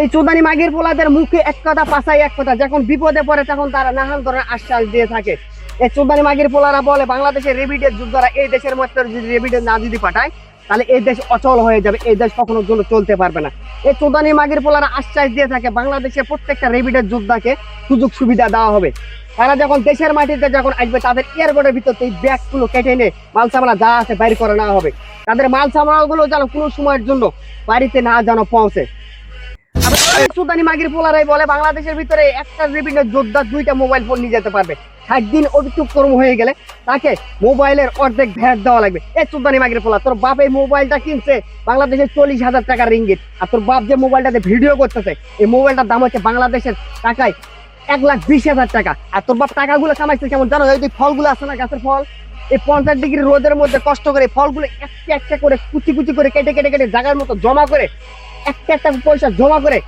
এই চোদানি মাগির পোলাদের মুখে এক কথা পাছায় এক কথা, যখন বিপদে পড়ে তখন তারা নানান ধরনের আশ্বাস দিয়ে থাকে। এই চোদানি মাগির পোলারা বলে বাংলাদেশের রেভিডেন্স যোদ্ধারা এই দেশের মধ্যে যদি রেভিডেন্স না যদি পাঠায় তাহলে এই দেশ অচল হয়ে যাবে, এই দেশ কখনো জন্য চলতে পারবে না। এই চোদানি মাগির পোলারা আশ্বাস দিয়ে থাকে বাংলাদেশের প্রত্যেকটা রেভিডেন্স যোদ্ধাকে সুযোগ সুবিধা দেওয়া হবে। তারা যখন দেশের মাটিতে যখন আসবে তাদের এয়ারবোর্ডের ভিতর এই ব্যাগগুলো কেটে এনে মাল সামানা যা আছে বাইর করে নেওয়া হবে। তাদের মাল সামানাগুলো যেন কোনো সময়ের জন্য বাড়িতে না যেন পৌঁছে। চোদানি মাগির পোলারাই বলে বাংলাদেশের ভিতরে একটা রেভিডেন্স যোদ্ধা 2টা মোবাইল ফোন নিয়ে যেতে পারবে। 60 দিন অতিক্রম হয়ে গেলে তাকে মোবাইলের অর্ধেক ভ্যাট দেওয়া লাগবে। এই চোদানি মাগির পোলা, তোর বাপ এই মোবাইলটা কিনছে বাংলাদেশের 40,000 টাকার রিঙ্গিত, আর তোর বাপ যে মোবাইলটাতে ভিডিও করতেছে এই মোবাইলটার দাম হচ্ছে বাংলাদেশের টাকায় 1,20,000 টাকা। আর তোর বাপ টাকাগুলো কামাইছে কেমন জানো? এই যে ফলগুলো আছে না, গাছের ফল, এই 50 ডিগ্রি রোদের মধ্যে কষ্ট করে ফলগুলো একটা একটা করে কুচি কুচি করে কেটে কেটে কেটে জায়গার মতো জমা করে একটা একটা পয়সা জমা করে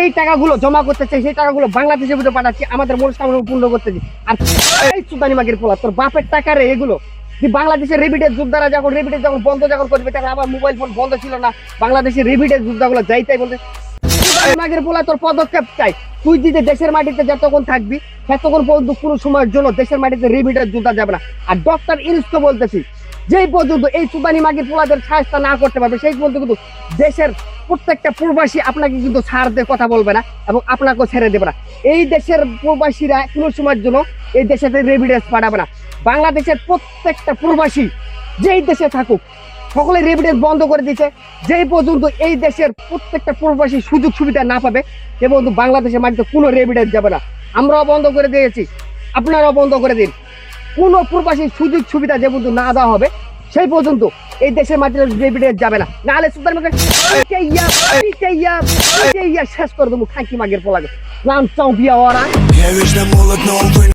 এই টাকাগুলো জমা করতেছে, সেই টাকাগুলো বাংলাদেশের ভিতরে পাঠাচ্ছি আমাদের মনস্কামনা পূর্ণ করতেছি। আর এই চোদানি মাগির পোলা, তোর বাপের টাকা রে এগুলো। বাংলাদেশের রেভিডেন্স যোদ্ধারা যখন রেভিডেন্স যখন বন্ধ যখন করবে তখন আবার মোবাইল ফোন বন্ধ ছিল না, বাংলাদেশের রেভিডেন্স যোদ্ধাগুলো যাইতাই বলতে মাগির পোলা তোর পদক্ষেপ চাই। তুই যদি দেশের মাটিতে যতক্ষণ থাকবি ততক্ষণ পর্যন্ত কোনো সময়ের জন্য দেশের মাটিতে রেভিডেন্স যোদ্ধা যাবে না। আর ডক্টর ইউনূসকে বলতেছি যেই পর্যন্ত এই চোদানি মাগির পোলাদের সাহায্য না করতে পারবে সেই পর্যন্ত কিন্তু দেশের প্রত্যেকটা প্রবাসী আপনাকে কিন্তু ছাড় দিয়ে কথা বলবে না এবং আপনাকেও ছেড়ে দেবে না। এই দেশের প্রবাসীরা কোনো সময়ের জন্য এই দেশে রেভিডেন্স পাঠাবে না। বাংলাদেশের প্রত্যেকটা প্রবাসী যেই দেশে থাকুক সকলে রেভিডেন্স বন্ধ করে দিয়েছে। যেই পর্যন্ত এই দেশের প্রত্যেকটা প্রবাসী সুযোগ সুবিধা না পাবে সে পর্যন্ত বাংলাদেশের মাটিতে কোনো রেভিডেন্স যাবে না। আমরাও বন্ধ করে দিয়েছি, আপনারাও বন্ধ করে দিন। কোনো প্রবাসী সুযোগ সুবিধা যে পর্যন্ত না দেওয়া হবে সেই পর্যন্ত এই দেশের মাটিতে রেভিডেন্স যাবে না। নাহলে শেষ করে দেবো খাঁকি মাগের পোলাকে।